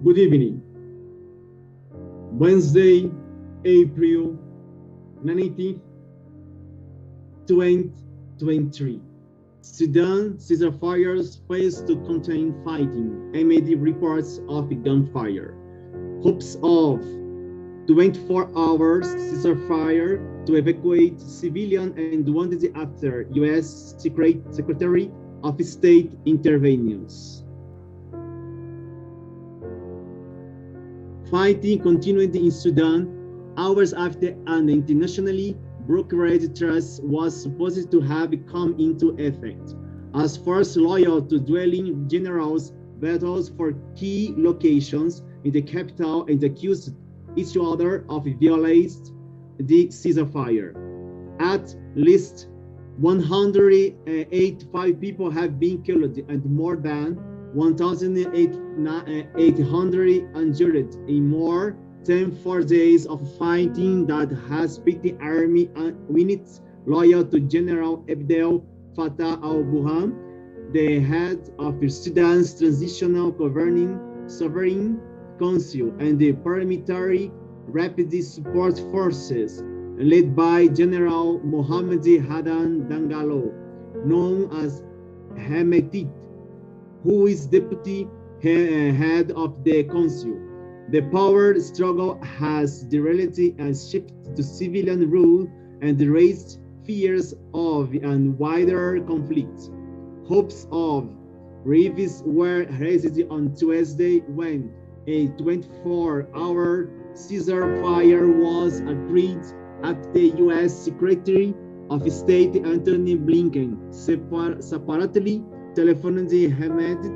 Good evening. Wednesday, April 19th, 2023. Sudan ceasefires fails to contain fighting amid reports of gunfire. Hopes of 24 hours ceasefire to evacuate civilians and wounded after U.S. Secretary of State intervenes. Fighting continued in Sudan hours after an internationally brokered truce was supposed to have come into effect, as forces loyal to dwelling generals battled for key locations in the capital and accused each other of violating the ceasefire. At least 185 people have been killed and more than 1,800 injured in more than 4 days of fighting that has put the army units loyal to General Abdel Fattah al-Burhan, the head of Sudan's Transitional Governing Sovereign Council, and the paramilitary Rapid Support Forces, led by General Mohammed Hadan Dangalo, known as Hemedti, who is deputy head of the council. The power struggle has derailed and shifted to civilian rule and raised fears of a wider conflict. Hopes of relief were raised on Tuesday when a 24-hour ceasefire was agreed after U.S. Secretary of State Antony Blinken separately telephoned Hemedti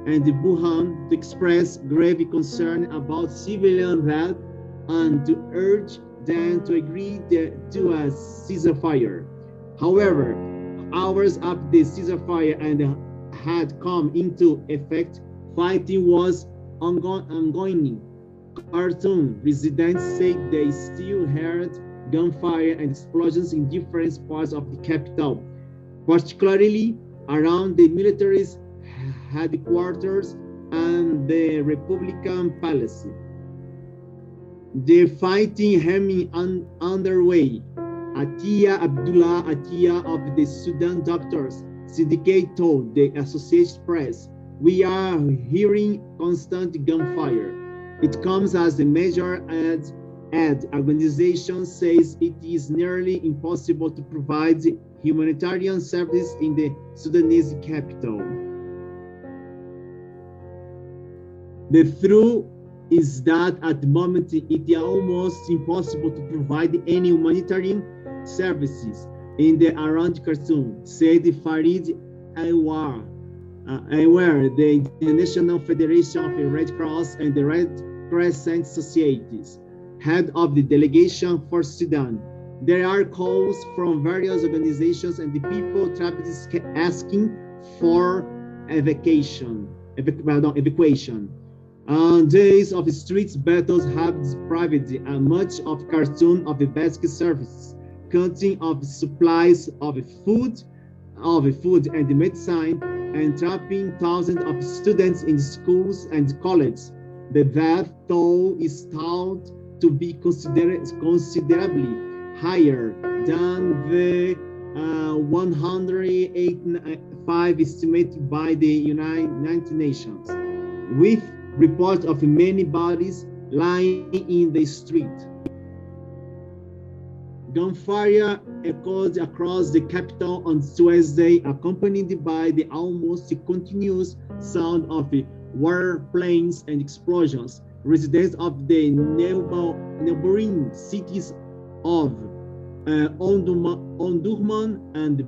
and Burhan to express grave concern about civilian death and to urge them to agree to a ceasefire. However, hours after the ceasefire had come into effect, fighting was ongoing. Khartoum residents said they still heard gunfire and explosions in different parts of the capital, particularly around the military's headquarters and the Republican Palace. The fighting remains underway. Atiya Abdullah Atiya of the Sudan Doctors Syndicate told the Associated Press, "We are hearing constant gunfire. It comes as a major aid organization says it is nearly impossible to provide humanitarian service in the Sudanese capital. The truth is that at the moment it is almost impossible to provide any humanitarian services in the around Khartoum," said Farid Anwar, the International Federation of the Red Cross and the Red Crescent Societies, head of the delegation for Sudan. There are calls from various organizations and the people trapped asking for evacuation. Days of street battles have deprived much of Khartoum of the basic services, cutting of supplies of food and medicine, and trapping thousands of students in schools and colleges. The death toll is thought to be considerably higher than the 185 estimated by the United Nations, with reports of many bodies lying in the street. Gunfire echoed across the capital on Tuesday, accompanied by the almost continuous sound of warplanes and explosions. Residents of the neighboring cities of Omdurman and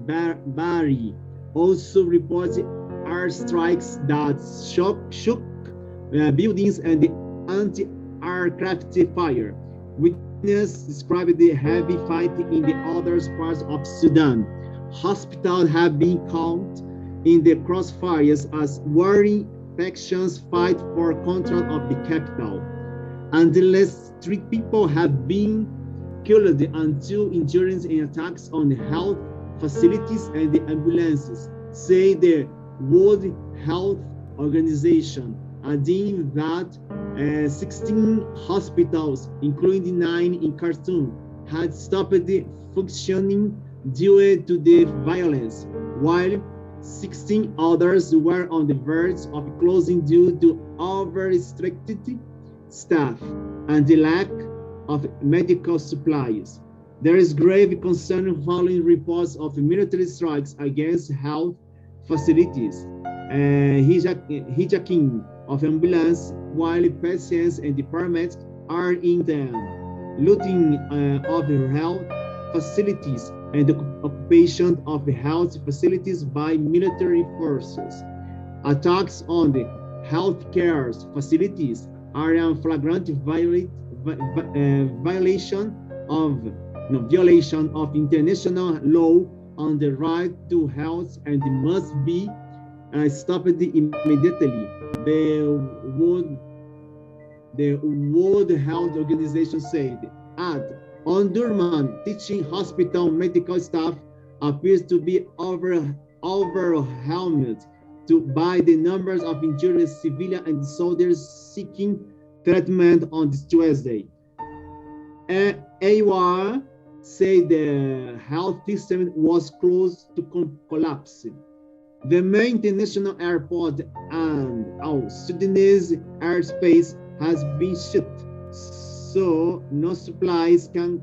Bari also reported airstrikes that shook buildings and anti-aircraft fire. Witnesses described the heavy fighting in the other parts of Sudan. Hospitals have been caught in the crossfires as warring factions fight for control of the capital. Unless 3 people have been killed and 2 injured in attacks on health facilities and the ambulances, say the World Health Organization, adding that 16 hospitals, including 9 in Khartoum, had stopped functioning due to the violence, while 16 others were on the verge of closing due to over-restricted staff and the lack of medical supplies. There is grave concern following reports of military strikes against health facilities, hijacking of ambulance while patients and the paramedics are in the looting of health facilities and the occupation of health facilities by military forces. Attacks on the healthcare facilities are a flagrant violation of international law on the right to health and must be stopped immediately. The World Health Organization said, Omdurman teaching hospital medical staff appears to be overwhelmed by the numbers of injured civilians and soldiers seeking treatment on this Tuesday. AWA said the health system was close to collapse. The main international airport and Sudanese airspace has been shut, so no supplies can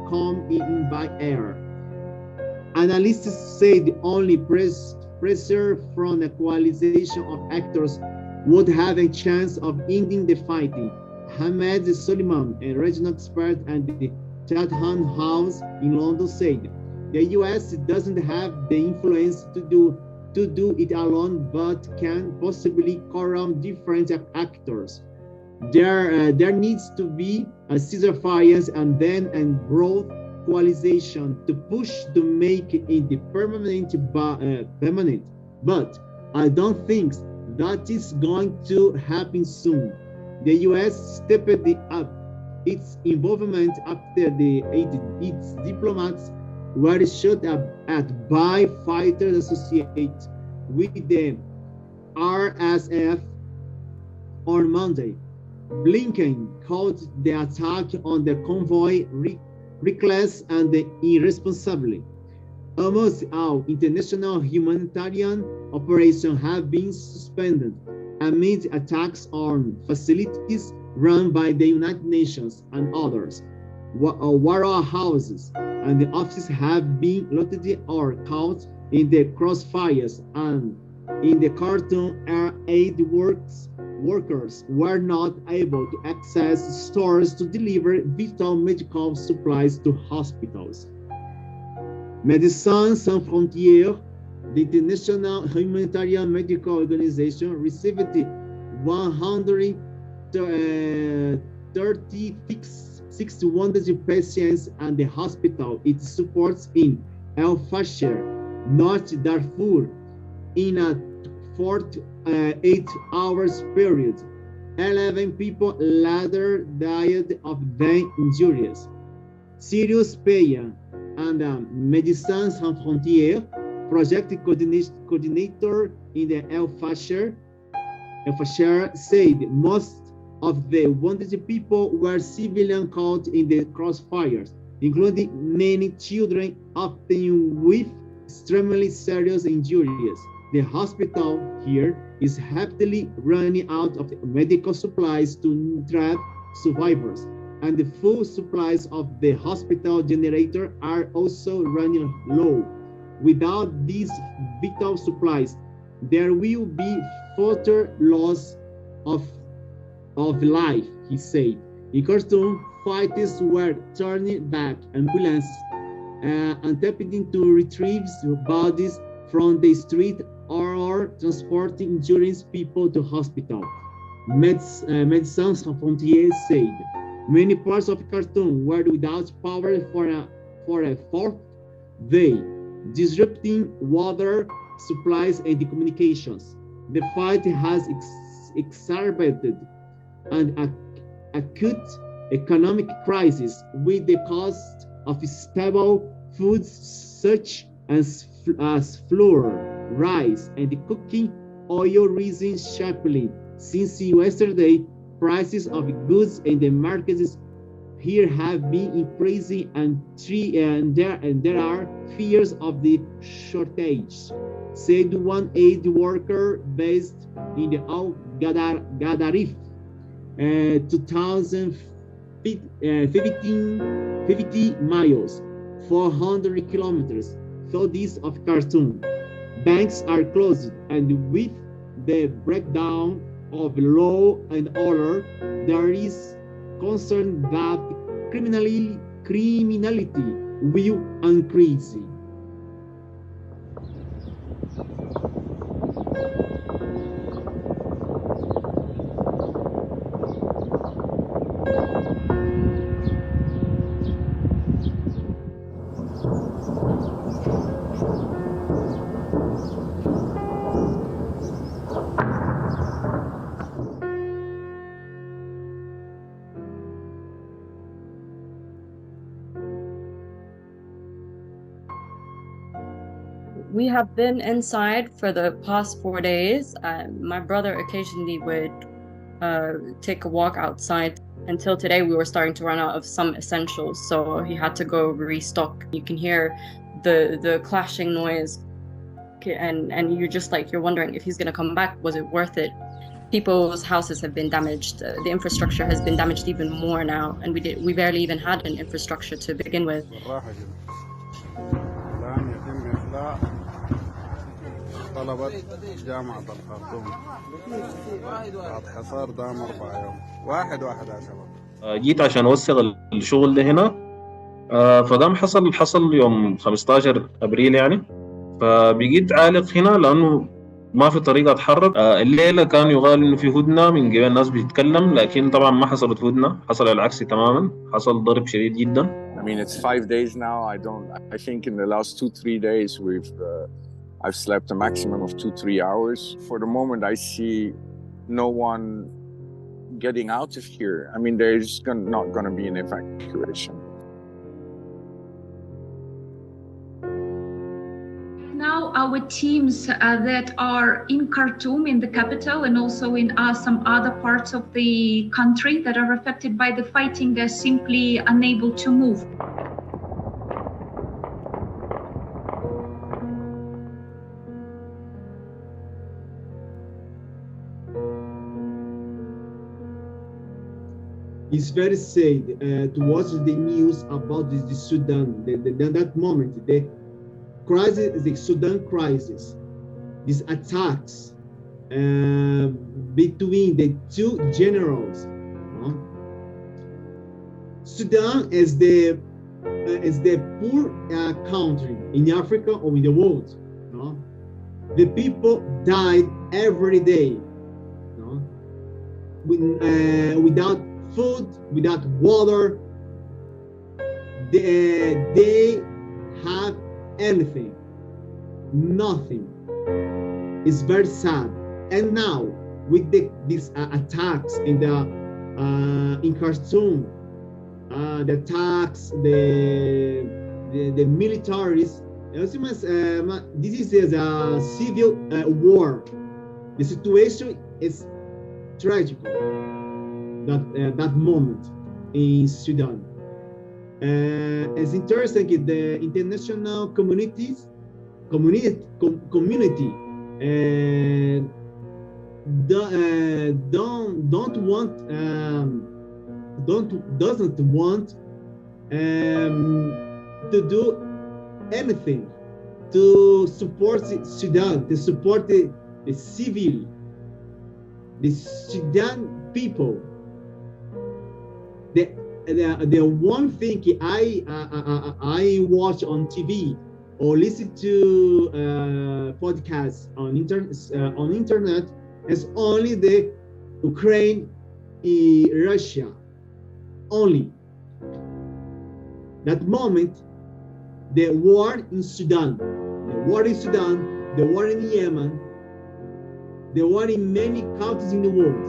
come in by air. Analysts say the only pressure from a coalition of actors would have a chance of ending the fighting. Hamed Soliman, a regional expert at the Chatham House in London, said the US doesn't have the influence to do it alone, but can possibly corral different actors. There needs to be a ceasefire and then a broad coalition to push to make it permanent. But I don't think that is going to happen soon. The US stepped up its involvement after its diplomats were shot at by fighters associated with the RSF on Monday. Blinken called the attack on the convoy reckless and irresponsible. Almost all international humanitarian operations have been suspended amid attacks on facilities run by the United Nations and others. Warehouses and the offices have been looted or caught in the crossfires, and in the Khartoum aid workers were not able to access stores to deliver vital medical supplies to hospitals. Médecins Sans Frontières, the international humanitarian medical organization, received 136 wounded patients and the hospital it supports in El Fasher, North Darfur, in a 48 hours period. 11 people later died of their injuries. Sirius Peya and Médecins Sans Frontières project coordinator in the El Fasher said most of the wounded people were civilians caught in the crossfires, including many children, often with extremely serious injuries. The hospital here is rapidly running out of medical supplies to treat survivors, and the full supplies of the hospital generator are also running low. Without these vital supplies, there will be further loss of life, he said. In Khartoum, fighters were turning back ambulances attempting to retrieve bodies from the street or transporting injured people to hospital. Médecins Sans Frontières said many parts of Khartoum were without power for a fourth day, disrupting water supplies and the communications. The fight has exacerbated an acute economic crisis, with the cost of stable foods such as flour, rice, and cooking oil rising sharply since yesterday, prices of goods in the markets here have been increasing, and there are fears of the shortage, said one aid worker based in the Al Gadarif, 2,050 miles, 400 kilometers southeast of Khartoum. Banks are closed, and with the breakdown of law and order, there is concern that criminality will increase. We have been inside for the past 4 days. My brother occasionally would take a walk outside. Until today, we were starting to run out of some essentials, so he had to go restock. You can hear the clashing noise, and you're wondering if he's gonna come back. Was it worth it? People's houses have been damaged. The infrastructure has been damaged even more now, and we barely even had an infrastructure to begin with. طلبة جامعة الخرطوم بعد حصار دام 4 يوم واحد يا شباب. جيت عشان أوثق الشغل ده هنا، فدام حصل يوم 15 أبريل يعني، فبقيت عالق هنا لأنه ما في طريقة أتحرك. الليلة كان يقال إنه في هدنة من قبل الناس بتتكلم، لكن طبعا ما حصلت هدنة، حصل العكس تماما، حصل ضرب شديد جدا. I mean, it's 5 days now. I think in the last 2-3 days I've slept a maximum of 2-3 hours. For the moment, I see no one getting out of here. I mean, there's not going to be an evacuation. Now our teams that are in Khartoum, in the capital, and also in some other parts of the country that are affected by the fighting, are simply unable to move. It's very sad to watch the news about the Sudan. That moment, the crisis, the Sudan crisis, these attacks between the two generals. Sudan is the poor country in Africa or in the world. The people died every day, without food, without water. They have anything, nothing. It's very sad. And now with these attacks in Khartoum, the attacks, the militaries, this is a civil war. The situation is tragic. That moment in Sudan. It's interesting that the international community doesn't want to do anything to support Sudan, to support the Sudan people. The one thing I watch on TV or listen to podcasts on internet is only the Ukraine and Russia. Only that moment, the war in Sudan, the war in Yemen, the war in many countries in the world.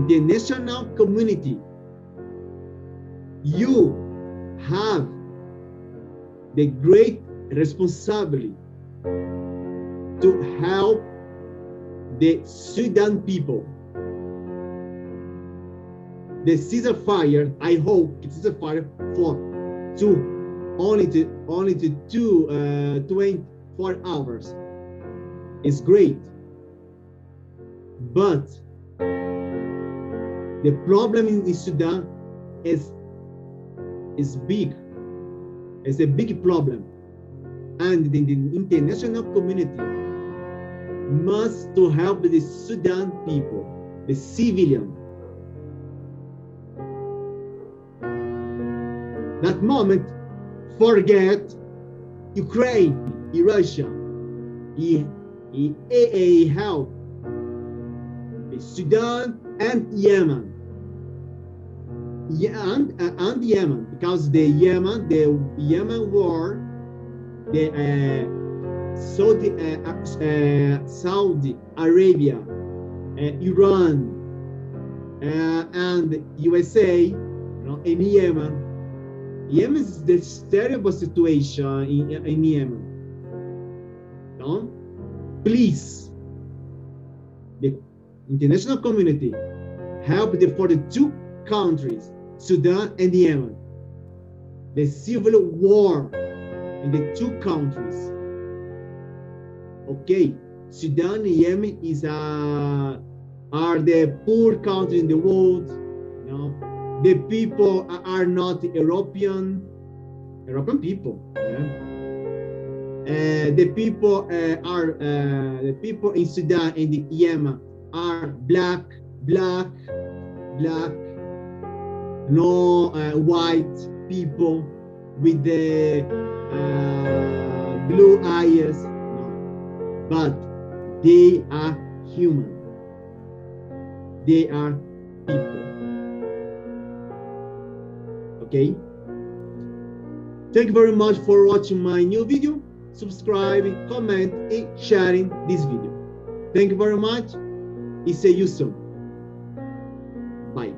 International community, you have the great responsibility to help the Sudan people. The ceasefire, I hope it's a ceasefire for only to 24 hours. It's great, but the problem in Sudan is big. It's a big problem, and the international community must to help the Sudan people, the civilian. That moment, forget Ukraine, Russia, he help Sudan and Yemen. And Yemen, because the Yemen war, the Saudi Arabia, Iran, and USA, in Yemen. Yemen is this terrible situation in Yemen. No? Please, the international community, help for the two countries, Sudan and Yemen. The civil war in the two countries. Okay, Sudan and Yemen are the poor countries in the world. The people are not European people. The people the people in Sudan and Yemen are black, no white people with the blue eyes, but they are human. They are people. Okay. Thank you very much for watching my new video. Subscribing, comment, and sharing this video. Thank you very much. See you soon. Bye.